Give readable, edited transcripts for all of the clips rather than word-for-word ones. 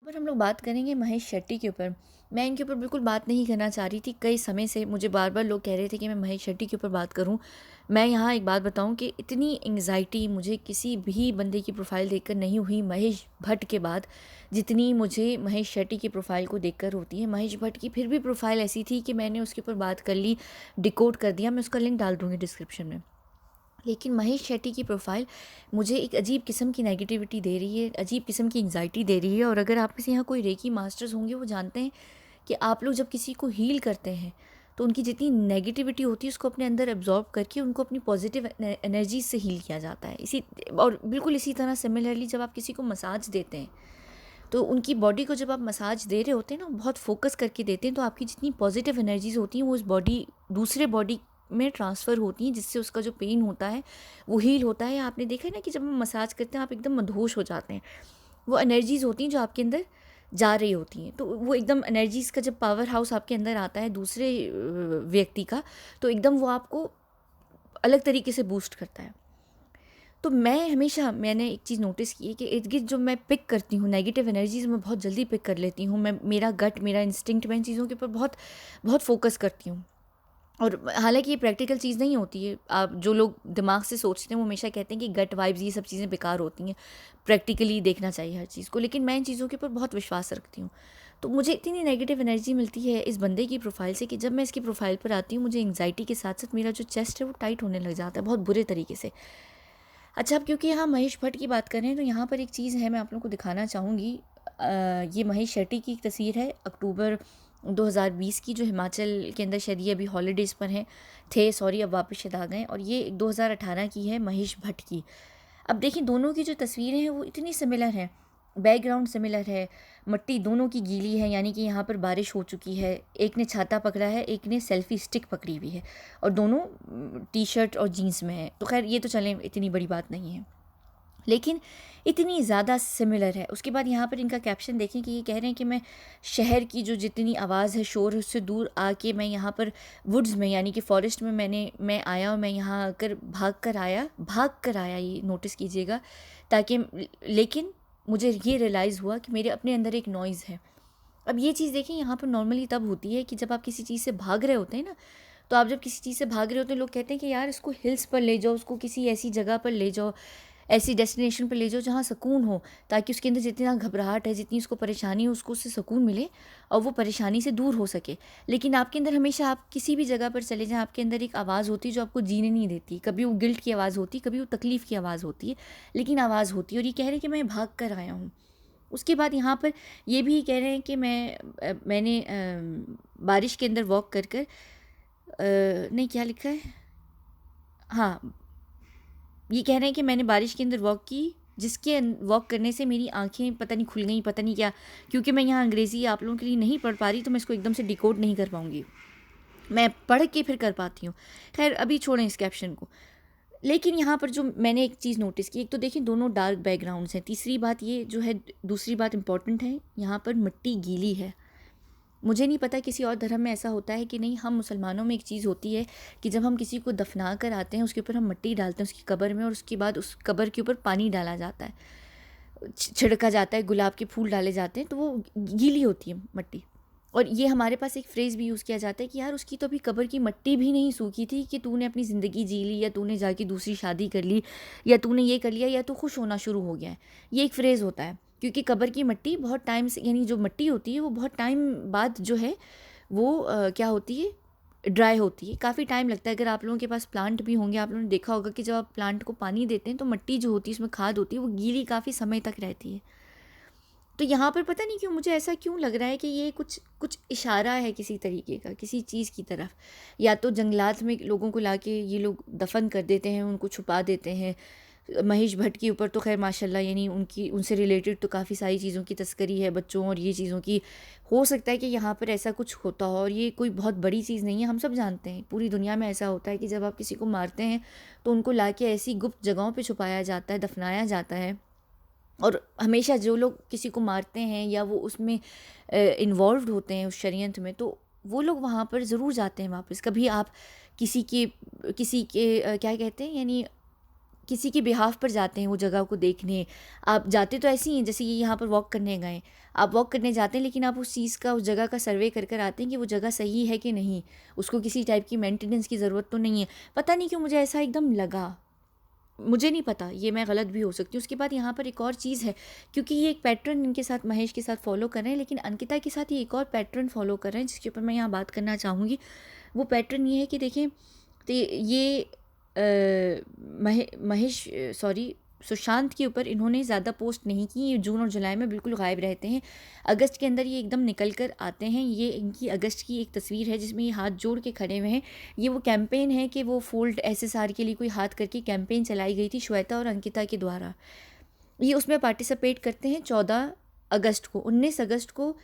पर हम लोग बात करेंगे महेश शेट्टी के ऊपर। मैं इनके ऊपर बिल्कुल बात नहीं करना चाह रही थी। कई समय से मुझे बार-बार लोग कह रहे थे कि मैं महेश शेट्टी के ऊपर बात करूँ। मैं यहाँ एक बात बताऊँ कि इतनी एंग्ज़ायटी मुझे किसी भी बंदे की प्रोफ़ाइल देखकर नहीं हुई महेश भट्ट के बाद, जितनी मुझे महेश शेट्टी की प्रोफ़ाइल को देखकर होती है। महेश भट्ट की फिर भी प्रोफ़ाइल ऐसी थी कि मैंने उसके ऊपर बात कर ली, डिकोड कर दिया। मैं उसका लिंक डाल दूँगी डिस्क्रिप्शन में। लेकिन महेश शेट्टी की प्रोफ़ाइल मुझे एक अजीब किस्म की नेगेटिविटी दे रही है, अजीब किस्म की एंग्ज़ायटी दे रही है। और अगर आप में से यहाँ कोई रेकी मास्टर्स होंगे, वो जानते हैं कि आप लोग जब किसी को हील करते हैं, तो उनकी जितनी नेगेटिविटी होती है उसको अपने अंदर एब्ज़ॉर्ब करके उनको अपनी पॉज़िटिव एनर्जी से हील किया जाता है। इसी और बिल्कुल इसी तरह सिमिलरली जब आप किसी को मसाज देते हैं, तो उनकी बॉडी को जब आप मसाज दे रहे होते हैं ना, बहुत फ़ोकस करके देते हैं, तो आपकी जितनी पॉज़िटिव एनर्जीज़ होती हैं वो उस बॉडी दूसरे बॉडी में ट्रांसफ़र होती हैं, जिससे उसका जो पेन होता है वो हील होता है। आपने देखा है ना कि जब हम मसाज करते हैं आप एकदम मदहोश हो जाते हैं। वो एनर्जीज़ होती हैं जो आपके अंदर जा रही होती हैं, तो वो एकदम एनर्जीज़ का जब पावर हाउस आपके अंदर आता है दूसरे व्यक्ति का, तो एकदम वो आपको अलग तरीके से बूस्ट करता है। तो मैंने एक चीज़ नोटिस की है कि इर्द-गिर्द जो मैं पिक करती हूँ नेगेटिव एनर्जीज़, मैं बहुत जल्दी पिक कर लेती हूँ। मेरा गट, मेरा इंस्टिंक्ट, मैं इन चीज़ों के ऊपर बहुत बहुत फ़ोकस करती हूँ। और हालाँकि ये प्रैक्टिकल चीज़ नहीं होती है। आप जो लोग दिमाग से सोचते हैं वो हमेशा कहते हैं कि गट वाइब्स ये सब चीज़ें बेकार होती हैं, प्रैक्टिकली देखना चाहिए हर चीज़ को। लेकिन मैं इन चीज़ों के ऊपर बहुत विश्वास रखती हूँ। तो मुझे इतनी नेगेटिव एनर्जी मिलती है इस बंदे की प्रोफ़ाइल से कि जब मैं इसकी प्रोफ़ाइल पर आती हूँ, मुझे एंग्ज़ायटी के साथ-साथ मेरा जो चेस्ट है वो टाइट होने लग जाता है बहुत बुरे तरीके से। अच्छा, अब क्योंकि यहाँ महेश भट्ट की बात कर रहे हैं, तो यहाँ पर एक चीज़ है मैं आप लोगों को दिखाना चाहूँगी। ये महेश शेट्टी की एक तस्वीर है अक्टूबर 2020 की, जो हिमाचल के अंदर शायद ये अभी हॉलीडेज़ पर हैं, सॉरी, अब वापस शायद आ गए। और ये 2018 की है महेश भट्ट की। अब देखिए दोनों की जो तस्वीरें हैं वो इतनी सिमिलर हैं, बैकग्राउंड सिमिलर है, मिट्टी दोनों की गीली है, यानी कि यहाँ पर बारिश हो चुकी है। एक ने छाता पकड़ा है, एक ने सेल्फ़ी स्टिक पकड़ी हुई है, और दोनों टी-शर्ट और जीन्स में हैं। तो ख़ैर ये तो चलें, इतनी बड़ी बात नहीं है। लेकिन इतनी ज़्यादा सिमिलर है। उसके बाद यहाँ पर इनका कैप्शन देखें कि ये कह रहे हैं कि मैं शहर की जो जितनी आवाज़ है, शोर है, उससे दूर आके मैं यहाँ पर वुड्स में, यानी कि फ़ॉरेस्ट में मैं आया, और मैं यहाँ आकर भाग कर आया, ये नोटिस कीजिएगा, ताकि लेकिन मुझे ये रियलाइज़ हुआ कि मेरे अपने अंदर एक नॉइज़ है। अब ये चीज़ देखिए यहाँ पर नॉर्मली तब होती है कि जब आप किसी चीज़ से भाग रहे होते हैं ना, तो आप जब किसी चीज़ से भाग रहे होते हैं, लोग कहते हैं कि यार इसको हिल्स पर ले जाओ, उसको किसी ऐसी जगह पर ले जाओ, ऐसी डेस्टिनेशन पे ले जाओ जहाँ सुकून हो, ताकि उसके अंदर जितना घबराहट है, जितनी उसको परेशानी है, उसको उससे सुकून मिले और वो परेशानी से दूर हो सके। लेकिन आपके अंदर हमेशा, आप किसी भी जगह पर चले जाएँ, आपके अंदर एक आवाज़ होती है जो आपको जीने नहीं देती। कभी वो गिल्ट की आवाज़ होती है, कभी वो तकलीफ़ की आवाज़ होती है, लेकिन आवाज़ होती है। और ये कह रहे हैं कि मैं भाग कर आया हूँ। उसके बाद यहाँ पर ये भी कह रहे हैं कि मैंने बारिश के अंदर वॉक कर कर नहीं, क्या लिखा है? हाँ, ये कह रहे हैं कि मैंने बारिश के अंदर वॉक की, वॉक करने से मेरी आँखें पता नहीं खुल गई, पता नहीं क्या। क्योंकि मैं यहाँ अंग्रेज़ी आप लोगों के लिए नहीं पढ़ पा रही, तो मैं इसको एकदम से डिकोड नहीं कर पाऊँगी। मैं पढ़ के फिर कर पाती हूँ। ख़ैर अभी छोड़ें इस कैप्शन को। लेकिन यहाँ पर जो मैंने एक चीज़ नोटिस की, एक तो देखिए दोनों डार्क बैकग्राउंड्स हैं। तीसरी बात ये जो है, दूसरी बात इम्पॉर्टेंट है, यहाँ पर मिट्टी गीली है। मुझे नहीं पता किसी और धर्म में ऐसा होता है कि नहीं। हम मुसलमानों में एक चीज़ होती है कि जब हम किसी को दफना कर आते हैं, उसके ऊपर हम मिट्टी डालते हैं उसकी कब्र में, और उसके बाद उस कब्र के ऊपर पानी डाला जाता है, छिड़का जाता है, गुलाब के फूल डाले जाते हैं, तो वो गीली होती है मिट्टी। और ये हमारे पास एक फ्रेज़ भी यूज़ किया जाता है कि यार उसकी तो अभी कब्र की मिट्टी भी नहीं सूखी थी कि तूने अपनी ज़िंदगी जी ली, या तूने जाके दूसरी शादी कर ली, या तूने ये कर लिया, या तू खुश होना शुरू हो गया है। ये एक फ्रेज़ होता है, क्योंकि कब्र की मिट्टी बहुत टाइम से, यानी जो मिट्टी होती है वो बहुत टाइम बाद जो है वो क्या होती है, ड्राई होती है। काफ़ी टाइम लगता है। अगर आप लोगों के पास प्लांट भी होंगे, आप लोगों ने देखा होगा कि जब आप प्लांट को पानी देते हैं तो मिट्टी जो होती है, उसमें खाद होती है, वो गीली काफ़ी समय तक रहती है। तो यहाँ पर पता नहीं क्यों मुझे ऐसा क्यों लग रहा है कि ये कुछ कुछ इशारा है किसी तरीके का, किसी चीज़ की तरफ। या तो जंगलात में लोगों को लाके ये लोग दफन कर देते हैं, उनको छुपा देते हैं। महेश भट्ट के ऊपर तो खैर माशाल्लाह, यानी उनकी उनसे रिलेटेड तो काफ़ी सारी चीज़ों की तस्करी है, बच्चों और ये चीज़ों की। हो सकता है कि यहाँ पर ऐसा कुछ होता हो, और ये कोई बहुत बड़ी चीज़ नहीं है। हम सब जानते हैं पूरी दुनिया में ऐसा होता है कि जब आप किसी को मारते हैं तो उनको लाके ऐसी गुप्त जगहों पे छुपाया जाता है, दफनाया जाता है। और हमेशा जो लोग किसी को मारते हैं या वो उसमें इन्वॉल्व्ड होते हैं उस षड्यंत्र में, तो वो लोग वहाँ पर ज़रूर जाते हैं वापस। कभी आप किसी के क्या कहते हैं, यानी किसी के बिहाफ पर जाते हैं वो जगह को देखने। आप जाते तो ऐसे ही हैं जैसे ये यहाँ पर वॉक करने गए, आप वॉक करने जाते हैं लेकिन आप उस चीज़ का, उस जगह का सर्वे कर कर आते हैं कि वो जगह सही है कि नहीं, उसको किसी टाइप की मेंटेनेंस की ज़रूरत तो नहीं है। पता नहीं क्यों मुझे ऐसा एकदम लगा, मुझे नहीं पता, ये मैं गलत भी हो सकती हूँ। उसके बाद यहाँ पर एक और चीज़ है, क्योंकि ये एक पैटर्न इनके साथ, महेश के साथ फॉलो कर रहे हैं, लेकिन अंकिता के साथ ये एक और पैटर्न फॉलो कर रहे हैं जिसके ऊपर मैं यहाँ बात करना चाहूँगी। वो पैटर्न ये है कि देखिए, तो ये महेश, सॉरी, सुशांत के ऊपर इन्होंने ज़्यादा पोस्ट नहीं की। ये जून और जुलाई में बिल्कुल गायब रहते हैं, अगस्त के अंदर ये एकदम निकल कर आते हैं। ये इनकी अगस्त की एक तस्वीर है जिसमें ये हाथ जोड़ के खड़े हुए हैं। ये वो कैंपेन है कि वो फोल्ड SSR के लिए कोई हाथ करके कैंपेन चलाई गई थी श्वेता और अंकिता के द्वारा। ये उसमें पार्टिसिपेट करते हैं 14 अगस्त को। 19 अगस्त को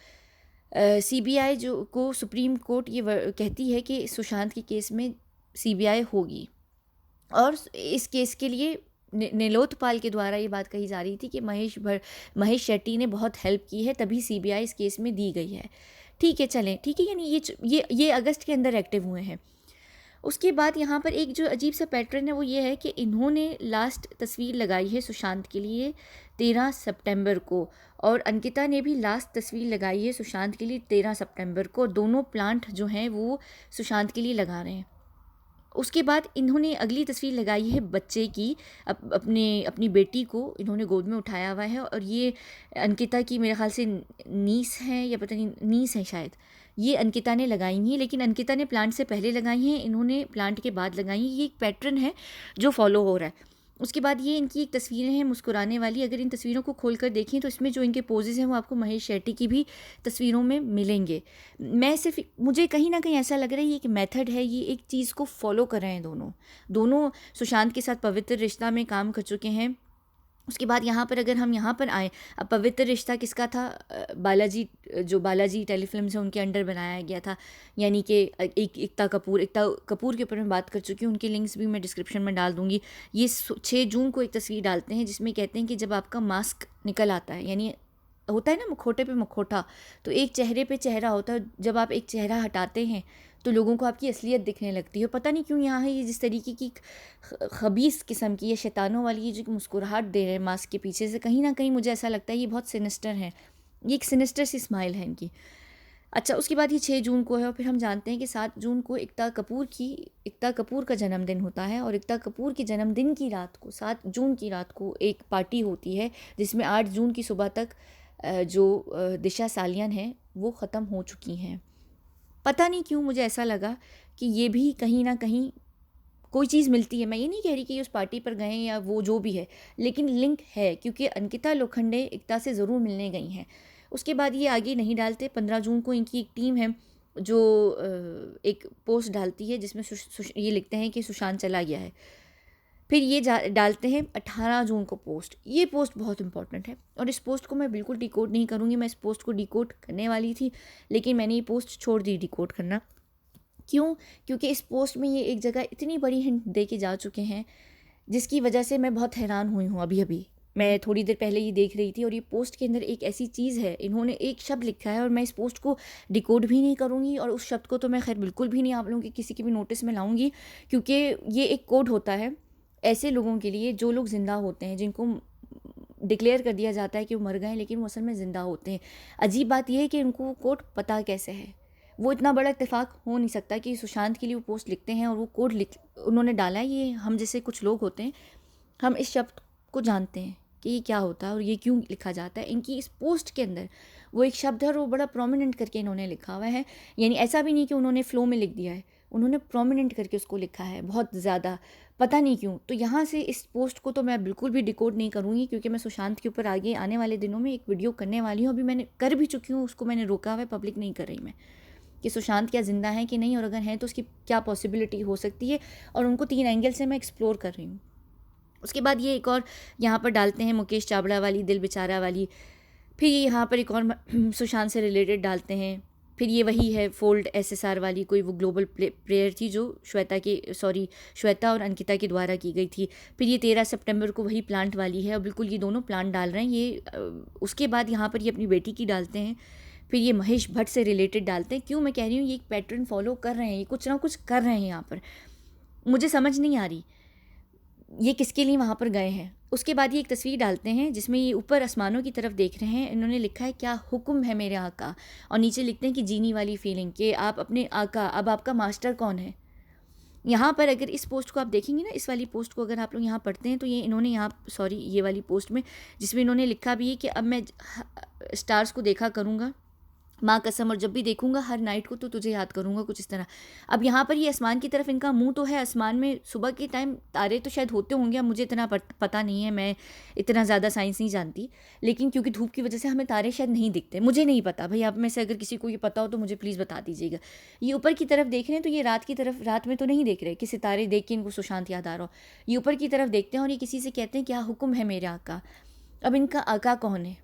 CBI जो को सुप्रीम कोर्ट ये कहती है कि सुशांत के केस में CBI होगी, और इस केस के लिए नीलोत्पाल के द्वारा ये बात कही जा रही थी कि महेश शेट्टी ने बहुत हेल्प की है, तभी CBI इस केस में दी गई है। ठीक है, चलें, ठीक है, यानी ये अगस्त के अंदर एक्टिव हुए हैं। उसके बाद यहाँ पर एक जो अजीब सा पैटर्न है वो ये है कि इन्होंने लास्ट तस्वीर लगाई है सुशांत के लिए 13 सितंबर को, और अंकिता ने भी लास्ट तस्वीर लगाई है सुशांत के लिए 13 सितंबर को। दोनों प्लांट जो हैं वो सुशांत के लिए लगा रहे हैं। उसके बाद इन्होंने अगली तस्वीर लगाई है बच्चे की, अपनी बेटी को इन्होंने गोद में उठाया हुआ है, और ये अंकिता की मेरे ख्याल से नीस है, या पता नहीं, नीस है शायद, ये अंकिता ने लगाई हुई है। लेकिन अंकिता ने प्लांट से पहले लगाई हैं, इन्होंने प्लांट के बाद लगाई हैं। ये एक पैटर्न है जो फॉलो हो रहा है। उसके बाद ये इनकी एक तस्वीरें हैं मुस्कुराने वाली। अगर इन तस्वीरों को खोल कर देखें तो इसमें जो इनके पोजेज़ हैं वो आपको महेश शेट्टी की भी तस्वीरों में मिलेंगे। मुझे कहीं ना कहीं ऐसा लग रहा है ये एक मेथड है, ये एक चीज़ को फॉलो कर रहे हैं दोनों सुशांत के साथ पवित्र रिश्ता में काम कर चुके हैं। उसके बाद यहाँ पर अगर हम यहाँ पर आएँ, अब पवित्र रिश्ता किसका था? बालाजी टेलीफिल्म से उनके अंडर बनाया गया था, यानी कि एकता कपूर के ऊपर मैं बात कर चुकी हूँ, उनके लिंक्स भी मैं डिस्क्रिप्शन में डाल दूँगी। ये 6 जून को एक तस्वीर डालते हैं जिसमें कहते हैं कि जब आपका मास्क निकल आता है, यानी होता है ना मुखौटे पे मुखौटा, तो एक चेहरे पे चेहरा होता है, जब आप एक चेहरा हटाते हैं तो लोगों को आपकी असलियत दिखने लगती है। पता नहीं क्यों यहाँ है ये जिस तरीके की खबीस किस्म की, ये शैतानों वाली ये जो मुस्कुराहट दे रहे हैं मास्क के पीछे से, कहीं ना कहीं मुझे ऐसा लगता है ये बहुत सिनिस्टर है, ये एक सिनिस्टर सी स्माइल है इनकी। अच्छा, उसके बाद ये 6 जून को है, और फिर हम जानते हैं कि 7 जून को एकता कपूर का जन्मदिन होता है, और एकता कपूर के जन्मदिन की रात को, 7 जून की रात को एक पार्टी होती है जिसमें 8 जून की सुबह तक जो दिशा सालियान हैं वो ख़त्म हो चुकी हैं। पता नहीं क्यों मुझे ऐसा लगा कि ये भी कहीं ना कहीं कोई चीज़ मिलती है। मैं ये नहीं कह रही कि उस पार्टी पर गए या वो जो भी है, लेकिन लिंक है, क्योंकि अंकिता लोखंडे एकता से ज़रूर मिलने गई हैं। उसके बाद ये आगे नहीं डालते। 15 जून को इनकी एक टीम है जो एक पोस्ट डालती है जिसमें ये लिखते हैं कि सुशांत चला गया है। फिर ये डालते हैं 18 जून को पोस्ट। ये पोस्ट बहुत इंपॉर्टेंट है, और इस पोस्ट को मैं बिल्कुल डिकोड नहीं करूँगी। मैं इस पोस्ट को डिकोड करने वाली थी, लेकिन मैंने ये पोस्ट छोड़ दी डिकोड करना। क्यों? क्योंकि इस पोस्ट में ये एक जगह इतनी बड़ी हिंट दे के जा चुके हैं जिसकी वजह से मैं बहुत हैरान हुई हूँ। अभी मैं थोड़ी देर पहले ये देख रही थी, और ये पोस्ट के अंदर एक ऐसी चीज़ है, इन्होंने एक शब्द लिखा है, और मैं इस पोस्ट को डिकोड भी नहीं करूँगी, और उस शब्द को तो मैं खैर बिल्कुल भी नहीं आप लोगों के किसी के भी नोटिस में लाऊंगी, क्योंकि ये एक कोड होता है ऐसे लोगों के लिए जो लोग ज़िंदा होते हैं, जिनको डिक्लेयर कर दिया जाता है कि वो मर गए लेकिन वो असल में ज़िंदा होते हैं। अजीब बात यह है कि उनको कोड पता कैसे है। वो इतना बड़ा इत्तेफाक हो नहीं सकता कि सुशांत के लिए वो पोस्ट लिखते हैं और वो कोड उन्होंने डाला है। ये हम जैसे कुछ लोग होते हैं, हम इस शब्द को जानते हैं कि ये क्या होता है और ये क्यों लिखा जाता है। इनकी इस पोस्ट के अंदर वो एक शब्द है और वो बड़ा प्रोमिनेंट करके इन्होंने लिखा हुआ है। यानी ऐसा भी नहीं कि उन्होंने फ़्लो में लिख दिया है, उन्होंने प्रोमिनेंट करके उसको लिखा है बहुत ज़्यादा, पता नहीं क्यों। तो यहाँ से इस पोस्ट को तो मैं बिल्कुल भी डिकोड नहीं करूँगी, क्योंकि मैं सुशांत के ऊपर आगे आने वाले दिनों में एक वीडियो करने वाली हूँ। अभी मैंने कर भी चुकी हूँ, उसको मैंने रोका हुआ है, पब्लिक नहीं कर रही मैं, कि सुशांत क्या ज़िंदा है कि नहीं, और अगर हैं तो उसकी क्या पॉसिबिलिटी हो सकती है, और उनको 3 एंगल से मैं एक्सप्लोर कर रही हूँ। उसके बाद ये एक और यहाँ पर डालते हैं मुकेश चावड़ा वाली, दिल बेचारा वाली। फिर ये यहाँ पर एक और सुशांत से रिलेटेड डालते हैं। फिर ये वही है फोल्ड SSR वाली, कोई वो ग्लोबल प्रेयर थी जो श्वेता और अंकिता के द्वारा की गई थी। फिर ये 13 सितंबर को वही प्लांट वाली है, और बिल्कुल ये दोनों प्लांट डाल रहे हैं ये। उसके बाद यहाँ पर ये अपनी बेटी की डालते हैं। फिर ये महेश भट्ट से रिलेटेड डालते हैं। क्यों मैं कह रही हूँ ये एक पैटर्न फॉलो कर रहे हैं, ये कुछ ना कुछ कर रहे हैं यहाँ पर, मुझे समझ नहीं आ रही। ये किसके लिए वहाँ पर गए हैं। उसके बाद ये एक तस्वीर डालते हैं जिसमें ये ऊपर आसमानों की तरफ देख रहे हैं, इन्होंने लिखा है क्या हुक्म है मेरे आका, और नीचे लिखते हैं कि जीनी वाली फीलिंग कि आप अपने आका, अब आपका मास्टर कौन है। यहाँ पर अगर इस पोस्ट को आप देखेंगे ना, इस वाली पोस्ट को अगर आप लोग यहाँ पढ़ते हैं तो ये इन्होंने यहाँ, सॉरी, ये वाली पोस्ट में जिसमें इन्होंने लिखा भी है कि अब मैं स्टार्स को देखा करूँगा माँ कसम, और जब भी देखूंगा हर नाइट को तो तुझे याद करूंगा, कुछ इस तरह। अब यहाँ पर ये आसमान की तरफ इनका मुंह तो है, आसमान में सुबह के टाइम तारे तो शायद होते होंगे, अब मुझे इतना पता नहीं है, मैं इतना ज़्यादा साइंस नहीं जानती, लेकिन क्योंकि धूप की वजह से हमें तारे शायद नहीं दिखते, मुझे नहीं पता भाई, आप में से अगर किसी को ये पता हो तो मुझे प्लीज़ बता दीजिएगा। ये ऊपर की तरफ देख रहे हैं तो ये रात की तरफ, रात में तो नहीं देख रहे कि सितारे देख के इनको सुशांत याद आ रहा हो, ये ऊपर की तरफ देखते हैं और ये किसी से कहते हैं क्या हुक्म है मेरे आका। अब इनका आका कौन है,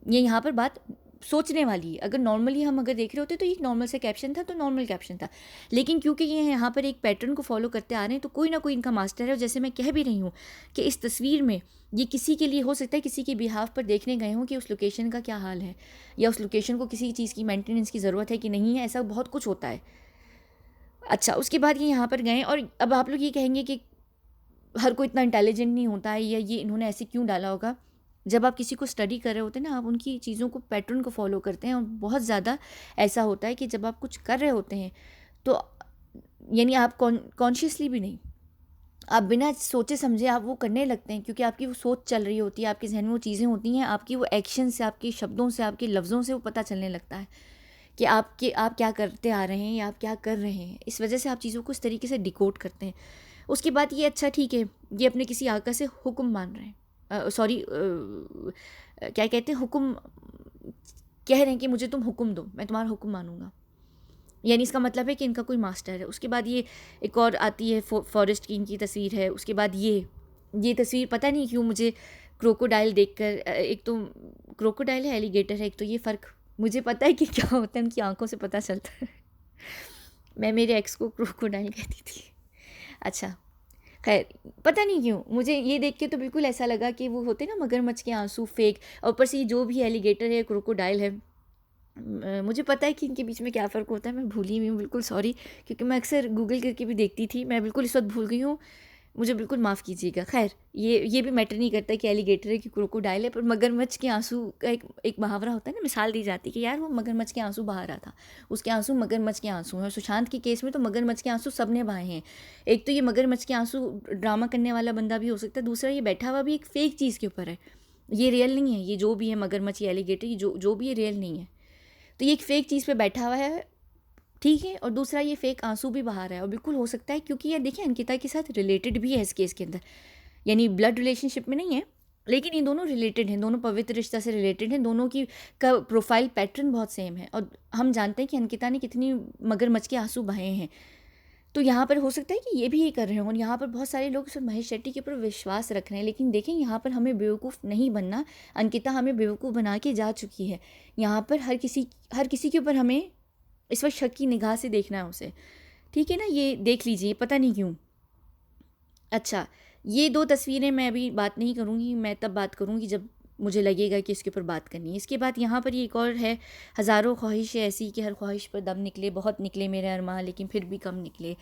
ये यहाँ पर बात सोचने वाली है। अगर नॉर्मली हम अगर देख रहे होते तो एक नॉर्मल से कैप्शन था तो नॉर्मल कैप्शन था, लेकिन क्योंकि ये यहाँ पर एक पैटर्न को फॉलो करते आ रहे हैं तो कोई ना कोई इनका मास्टर है। और जैसे मैं कह भी रही हूँ कि इस तस्वीर में ये किसी के लिए हो सकता है, किसी के बिहाफ पर देखने गए हों कि उस लोकेशन का क्या हाल है, या उस लोकेशन को किसी चीज़ की मेंटेनेंस की ज़रूरत है कि नहीं है, ऐसा बहुत कुछ होता है। अच्छा, उसके बाद ये यहाँ पर गए, और अब आप लोग ये कहेंगे कि हर कोई इतना इंटेलिजेंट नहीं होता है, या ये इन्होंने ऐसे क्यों डाला होगा। जब आप किसी को स्टडी कर रहे होते हैं ना, आप उनकी चीज़ों को, पैटर्न को फॉलो करते हैं, और बहुत ज़्यादा ऐसा होता है कि जब आप कुछ कर रहे होते हैं तो यानी आप कॉन्शियसली भी नहीं, आप बिना सोचे समझे आप वो करने लगते हैं, क्योंकि आपकी वो सोच चल रही होती है, आपके जहन में वो चीज़ें होती हैं, आपकी वो एक्शन से, आपके शब्दों से, आपके लफ्ज़ों से वो पता चलने लगता है कि आप क्या करते आ रहे हैं या आप क्या कर रहे हैं। इस वजह से आप चीज़ों को इस तरीके से डिकोड करते हैं। उसके बाद ये, अच्छा ठीक है, ये अपने किसी आका से हुक्म मान रहे हैं, सॉरी, क्या कहते हैं, हुक्म कह रहे हैं कि मुझे तुम हुक्म दो, मैं तुम्हारा हुक्म मानूंगा, यानी इसका मतलब है कि इनका कोई मास्टर है। उसके बाद ये एक और आती है, फॉरेस्ट की इनकी तस्वीर है। उसके बाद ये तस्वीर पता नहीं क्यों मुझे क्रोकोडाइल देखकर, एक तो क्रोकोडाइल है, एलिगेटर है, एक तो ये फ़र्क मुझे पता है कि क्या होता है, उनकी आंखों से पता चलता है। मैं मेरे एक्स को क्रोकोडाइल कहती थी। अच्छा, खैर, पता नहीं क्यों मुझे ये देख के तो बिल्कुल ऐसा लगा कि वो होते ना मगरमच्छ के आंसू फेक, और ऊपर से ये जो भी एलिगेटर है, क्रोकोडाइल है, मुझे पता है कि इनके बीच में क्या फ़र्क होता है, मैं भूली हुई हूँ बिल्कुल, सॉरी, क्योंकि मैं अक्सर गूगल करके भी देखती थी, मैं बिल्कुल इस वक्त भूल गई हूँ, मुझे बिल्कुल माफ़ कीजिएगा। खैर, ये भी मैटर नहीं करता कि एलिगेटर है कि क्रोकोडाइल है, पर मगरमच्छ के आंसू का एक मुहावरा होता है ना, मिसाल दी जाती है कि यार वो मगरमच्छ के आंसू बहा रहा था, उसके आंसू मगरमच्छ के आंसू हैं। और सुशांत के केस में तो मगरमच्छ के आंसू सब ने बहाए हैं। एक तो ये मगरमच्छ के आंसू ड्रामा करने वाला बंदा भी हो सकता है, दूसरा ये बैठा हुआ भी एक फ़ेक चीज़ के ऊपर है, ये रियल नहीं है, ये जो भी है मगरमच्छ या एलिगेटर, ये जो भी है रियल नहीं है। तो ये एक फ़ेक चीज़ पे बैठा हुआ है, ठीक है, और दूसरा ये फ़ेक आंसू भी बहा रहा है, और बिल्कुल हो सकता है क्योंकि ये देखिए अंकिता के साथ रिलेटेड भी है इस केस के अंदर, यानी ब्लड रिलेशनशिप में नहीं है, लेकिन ये दोनों रिलेटेड हैं, दोनों पवित्र रिश्ता से रिलेटेड हैं, दोनों की का प्रोफाइल पैटर्न बहुत सेम है, और हम जानते हैं कि अंकिता ने कितनी मगरमच्छ के आंसू बहाए हैं। तो यहाँ पर हो सकता है कि ये भी ये कर रहे हों, और यहाँ पर बहुत सारे लोग सिर्फ महेश शेट्टी के ऊपर विश्वास रख रहे हैं, लेकिन देखें यहाँ पर हमें बेवकूफ़ नहीं बनना, अंकिता हमें बेवकूफ़ बना के जा चुकी है। यहाँ पर हर किसी के ऊपर हमें इस वक्त शक की निगाह से देखना है उसे, ठीक है ना, ये देख लीजिए, पता नहीं क्यों। अच्छा, ये 2 तस्वीरें मैं अभी बात नहीं करूँगी, मैं तब बात करूँगी जब मुझे लगेगा कि इसके ऊपर बात करनी है। इसके बाद यहाँ पर ये एक और है, हज़ारों ख्वाहिशें ऐसी कि हर ख्वाहिश पर दम निकले, बहुत निकले मेरे अरमां लेकिन फिर भी कम निकले।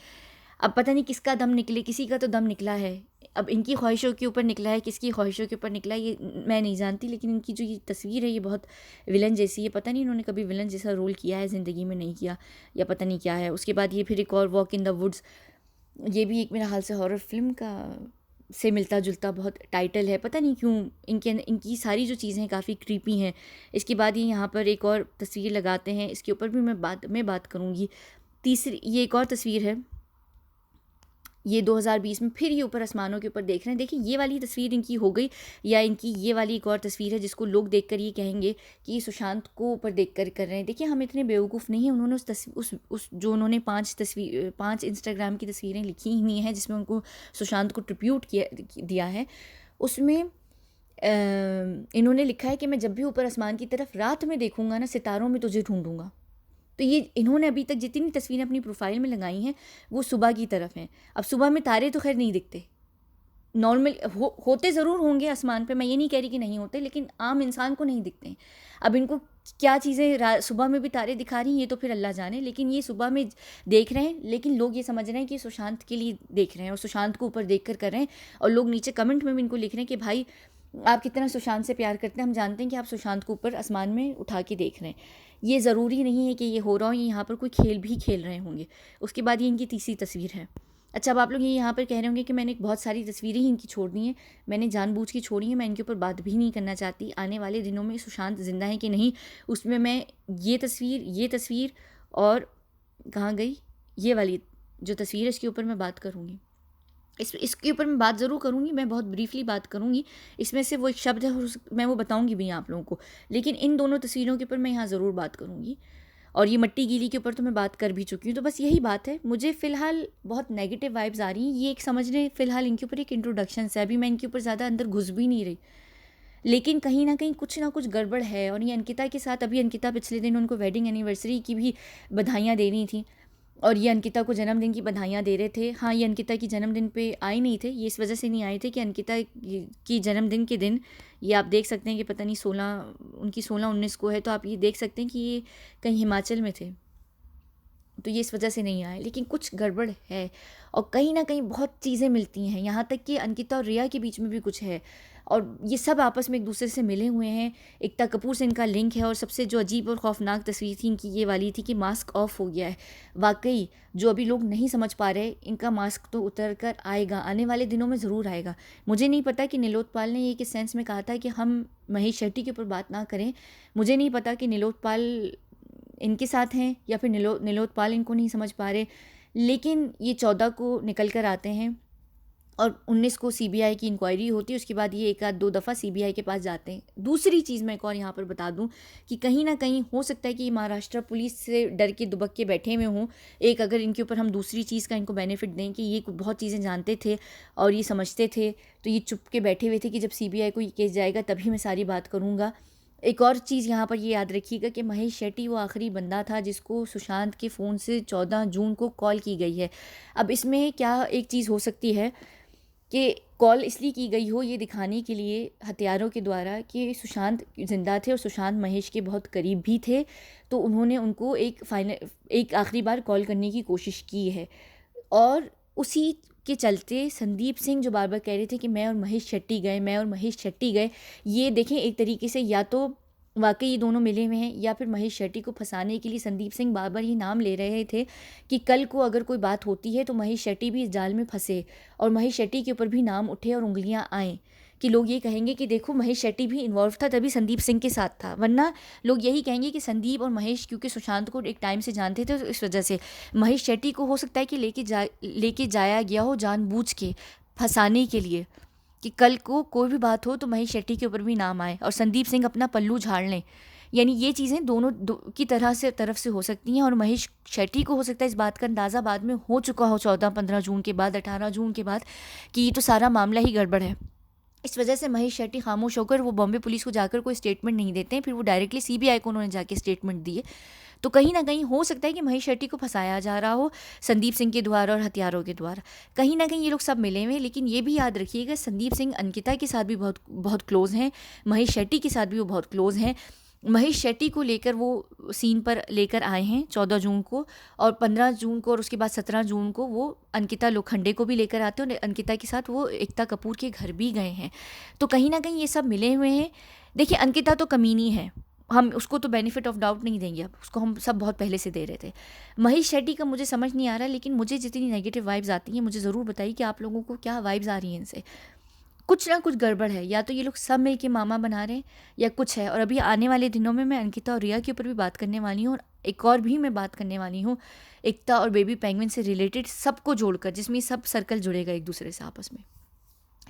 अब पता नहीं किसका दम निकले, किसी का तो दम निकला है, अब इनकी ख्वाहिशों के ऊपर निकला है, किसकी ख्वाहिशों के ऊपर निकला है ये मैं नहीं जानती, लेकिन इनकी जो ये तस्वीर है ये बहुत विलन जैसी है, पता नहीं इन्होंने कभी विलन जैसा रोल किया है ज़िंदगी में, नहीं किया, या पता नहीं क्या है। उसके बाद ये फिर एक और वॉक इन द वुड्स, ये भी एक मेरा हाल से हॉरर फिल्म का से मिलता जुलता बहुत टाइटल है, पता नहीं क्यों इनकी सारी जो चीज़ें काफ़ी क्रीपी हैं। इसके बाद ये यहाँ पर एक और तस्वीर लगाते हैं, इसके ऊपर भी मैं बात करूँगी। तीसरी ये एक और तस्वीर है, ये 2020 में फिर ये ऊपर आसमानों के ऊपर देख रहे हैं। देखिए ये वाली तस्वीर इनकी हो गई, या इनकी ये वाली एक और तस्वीर है जिसको लोग देखकर ये कहेंगे कि ये सुशांत को ऊपर देखकर कर रहे हैं। देखिए हम इतने बेवकूफ़ नहीं हैं, उन्होंने उस जो उन्होंने 5 इंस्टाग्राम की तस्वीरें लिखी हुई हैं जिसमें उनको सुशांत को ट्रिब्यूट दिया है, उसमें इन्होंने लिखा है कि मैं जब भी ऊपर आसमान की तरफ रात में देखूंगा ना, सितारों में तुझे ढूंढूंगा। तो ये इन्होंने अभी तक जितनी तस्वीरें अपनी प्रोफाइल में लगाई हैं वो सुबह की तरफ हैं। अब सुबह में तारे तो खैर नहीं दिखते, नॉर्मल होते ज़रूर होंगे आसमान पे, मैं ये नहीं कह रही कि नहीं होते, लेकिन आम इंसान को नहीं दिखते हैं। अब इनको क्या चीज़ें सुबह में भी तारे दिखा रही हैं, ये तो फिर अल्लाह जाने, लेकिन ये सुबह में देख रहे हैं, लेकिन लोग ये समझ रहे हैं कि सुशांत के लिए देख रहे हैं और सुशांत को ऊपर देख कर रहे हैं। और लोग नीचे कमेंट में भी इनको लिख रहे हैं कि भाई आप कितना सुशांत से प्यार करते हैं, हम जानते हैं कि आप सुशांत को ऊपर आसमान में उठा के देख रहे हैं। ये ज़रूरी नहीं है कि ये हो रहा हो, ये यहाँ पर कोई खेल भी खेल रहे होंगे। उसके बाद ये इनकी तीसरी तस्वीर है। अच्छा, अब आप लोग ये यहाँ पर कह रहे होंगे कि मैंने बहुत सारी तस्वीरें ही इनकी छोड़ दी हैं, मैंने जानबूझ के छोड़ी हैं, मैं इनके ऊपर बात भी नहीं करना चाहती। आने वाले दिनों में सुशांत ज़िंदा है कि नहीं, उसमें मैं ये तस्वीर और कहाँ गई ये वाली जो तस्वीर है, इसके ऊपर मैं बात करूँगी। इसके ऊपर मैं बात ज़रूर करूँगी, मैं बहुत ब्रीफली बात करूँगी। इसमें से वो एक शब्द है और मैं वो बताऊँगी भी आप लोगों को, लेकिन इन दोनों तस्वीरों के ऊपर मैं यहाँ ज़रूर बात करूँगी। और ये मट्टी गीली के ऊपर तो मैं बात कर भी चुकी हूँ। तो बस यही बात है, मुझे फ़िलहाल बहुत नेगेटिव वाइब्स आ रही हैं। ये एक समझने फ़िलहाल इनके ऊपर एक इंट्रोडक्शन है, अभी मैं इनके ऊपर ज़्यादा अंदर घुस भी नहीं रही, लेकिन कहीं न कहीं कुछ ना कुछ गड़बड़ है। और ये अंकिता के साथ, अभी अंकिता पिछले दिन उनको वेडिंग एनिवर्सरी की भी बधाइयाँ देनी थी और ये अंकिता को जन्मदिन की बधाइयाँ दे रहे थे। हाँ, ये अंकिता की जन्मदिन पे आए नहीं थे, ये इस वजह से नहीं आए थे कि अंकिता की जन्मदिन के दिन, ये आप देख सकते हैं कि पता नहीं 16 उनकी 16-19 को है, तो आप ये देख सकते हैं कि ये कहीं हिमाचल में थे, तो ये इस वजह से नहीं आए। लेकिन कुछ गड़बड़ है और कहीं ना कहीं बहुत चीज़ें मिलती हैं, यहाँ तक कि अंकिता और रिया के बीच में भी कुछ है और ये सब आपस में एक दूसरे से मिले हुए हैं। एकता कपूर से इनका लिंक है और सबसे जो अजीब और खौफनाक तस्वीर थी इनकी ये वाली थी कि मास्क ऑफ हो गया है। वाकई जो अभी लोग नहीं समझ पा रहे, इनका मास्क तो उतर कर आएगा, आने वाले दिनों में ज़रूर आएगा। मुझे नहीं पता कि नीलोत्पाल ने ये किस सेंस में कहा था कि हम महेश शेट्टी के ऊपर बात ना करें। मुझे नहीं पता कि नीलोत्पाल इनके साथ हैं या फिर नीलोत्पाल इनको नहीं समझ पा रहे, लेकिन ये 14 को निकल कर आते हैं और 19 को सीबीआई की इंक्वायरी होती है। उसके बाद ये एक आध दो दफ़ा सीबीआई के पास जाते हैं। दूसरी चीज़ मैं एक और यहाँ पर बता दूँ कि कहीं ना कहीं हो सकता है कि ये महाराष्ट्र पुलिस से डर के दुबक के बैठे हुए हों। एक अगर इनके ऊपर हम दूसरी चीज़ का इनको बेनिफिट दें कि ये बहुत चीज़ें जानते थे और ये समझते थे, तो ये चुप के बैठे हुए थे कि जब सीबीआई को ये केस जाएगा तभी मैं सारी बात करूँगा। एक और चीज़ यहाँ पर ये याद रखिएगा कि महेश शेट्टी वो आखिरी बंदा था जिसको सुशांत के फ़ोन से 14 जून को कॉल की गई है। अब इसमें क्या एक चीज़ हो सकती है कि कॉल इसलिए की गई हो ये दिखाने के लिए हत्यारों के द्वारा कि सुशांत ज़िंदा थे और सुशांत महेश के बहुत करीब भी थे, तो उन्होंने उनको एक आखिरी बार कॉल करने की कोशिश की है। और उसी के चलते संदीप सिंह जो बार बार कह रहे थे कि मैं और महेश शेट्टी गए, मैं और महेश शेट्टी गए, ये देखें एक तरीके से या तो वाकई ये दोनों मिले हुए हैं या फिर महेश शेट्टी को फंसाने के लिए संदीप सिंह बार बार ये नाम ले रहे थे कि कल को अगर कोई बात होती है तो महेश शेट्टी भी इस जाल में फंसे और महेश शेट्टी के ऊपर भी नाम उठे और उंगलियां आएँ कि लोग ये कहेंगे कि देखो महेश शेट्टी भी इन्वॉल्व था, तभी संदीप सिंह के साथ था। वरना लोग यही कहेंगे कि संदीप और महेश क्योंकि सुशांत को एक टाइम से जानते थे, तो इस वजह से महेश शेट्टी को हो सकता है कि लेके जाया गया हो जानबूझ के फंसाने के लिए कि कल को कोई भी बात हो तो महेश शेट्टी के ऊपर भी नाम आए और संदीप सिंह अपना पल्लू झाड़ लें। यानी ये चीज़ें दोनों की तरफ से हो सकती हैं और महेश शेट्टी को हो सकता है इस बात का अंदाज़ा बाद में हो चुका हो 14-15 जून के बाद, 18 जून के बाद, कि ये तो सारा मामला ही गड़बड़ है। इस वजह से महेश शेट्टी खामोश होकर वो बॉम्बे पुलिस को जाकर कोई स्टेटमेंट नहीं देते हैं, फिर वो डायरेक्टली सीबीआई को उन्होंने जाके स्टेटमेंट दिए। तो कहीं ना कहीं हो सकता है कि महेश शेट्टी को फंसाया जा रहा हो संदीप सिंह के द्वारा और हथियारों के द्वारा। कहीं ना कहीं ये लोग सब मिले हुए हैं, लेकिन ये भी याद रखिएगा संदीप सिंह अंकिता के साथ भी बहुत बहुत क्लोज़ हैं, महेश शेट्टी के साथ भी वो बहुत क्लोज़ हैं। महेश शेट्टी को लेकर वो सीन पर लेकर आए हैं 14 जून को और 15 जून को और उसके बाद 17 जून को वो अंकिता लोखंडे को भी लेकर आते हैं और अंकिता के साथ वो एकता कपूर के घर भी गए हैं। तो कहीं ना कहीं ये सब मिले हुए हैं। देखिए अंकिता तो कमीनी है, हम उसको तो बेनिफिट ऑफ डाउट नहीं देंगे, अब उसको हम सब बहुत पहले से दे रहे थे। महेश शेट्टी का मुझे समझ नहीं आ रहा, लेकिन मुझे जितनी नेगेटिव वाइब्स आती हैं मुझे ज़रूर बताइए कि आप लोगों को क्या वाइब्स आ रही हैं इनसे। कुछ ना कुछ गड़बड़ है, या तो ये लोग सब मिल के मामा बना रहे हैं या कुछ है। और अभी आने वाले दिनों में मैं अंकिता और रिया के ऊपर भी बात करने वाली हूँ और एक और भी मैं बात करने वाली हूँ एकता और बेबी पेंगुइन से रिलेटेड, सबको जोड़कर, जिसमें सब सर्कल जुड़ेगा एक दूसरे से आपस में।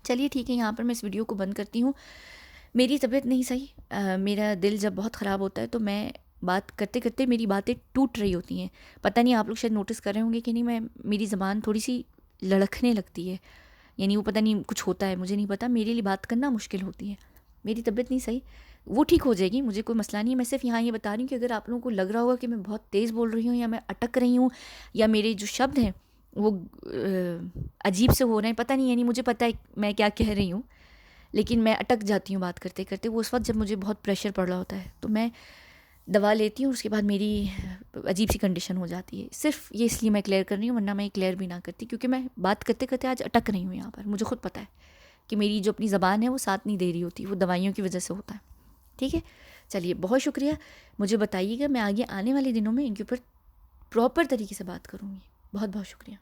चलिए ठीक है, यहाँ पर मैं इस वीडियो को बंद करती हूँ। मेरी तबीयत नहीं सही, मेरा दिल जब बहुत ख़राब होता है तो मैं बात करते करते मेरी बातें टूट रही होती हैं। पता नहीं आप लोग शायद नोटिस कर रहे होंगे कि नहीं, मेरी ज़बान थोड़ी सी लड़खने लगती है, यानी वो पता नहीं कुछ होता है, मुझे नहीं पता, मेरे लिए बात करना मुश्किल होती है। मेरी तबीयत नहीं सही, वो ठीक हो जाएगी, मुझे कोई मसला नहीं है। मैं सिर्फ यहाँ ये बता रही हूँ कि अगर आप लोगों को लग रहा होगा कि मैं बहुत तेज़ बोल रही हूँ या मैं अटक रही हूँ या मेरे जो शब्द हैं वो अजीब से हो रहे हैं, पता नहीं, यानी मुझे पता है मैं क्या कह रही हूँ, लेकिन मैं अटक जाती हूँ बात करते करते। वो उस वक्त जब मुझे बहुत प्रेशर पड़ रहा होता है तो मैं दवा लेती हूँ, उसके बाद मेरी अजीब सी कंडीशन हो जाती है। सिर्फ ये इसलिए मैं क्लियर कर रही हूँ, वरना मैं क्लियर भी ना करती, क्योंकि मैं बात करते करते आज अटक रही हूँ यहाँ पर। मुझे खुद पता है कि मेरी जो अपनी ज़बान है वो साथ नहीं दे रही होती, वो दवाइयों की वजह से होता है। ठीक है, चलिए, बहुत शुक्रिया। मुझे बताइएगा, मैं आगे आने वाले दिनों में इनके ऊपर प्रॉपर तरीके से बात करूँगी। बहुत बहुत शुक्रिया।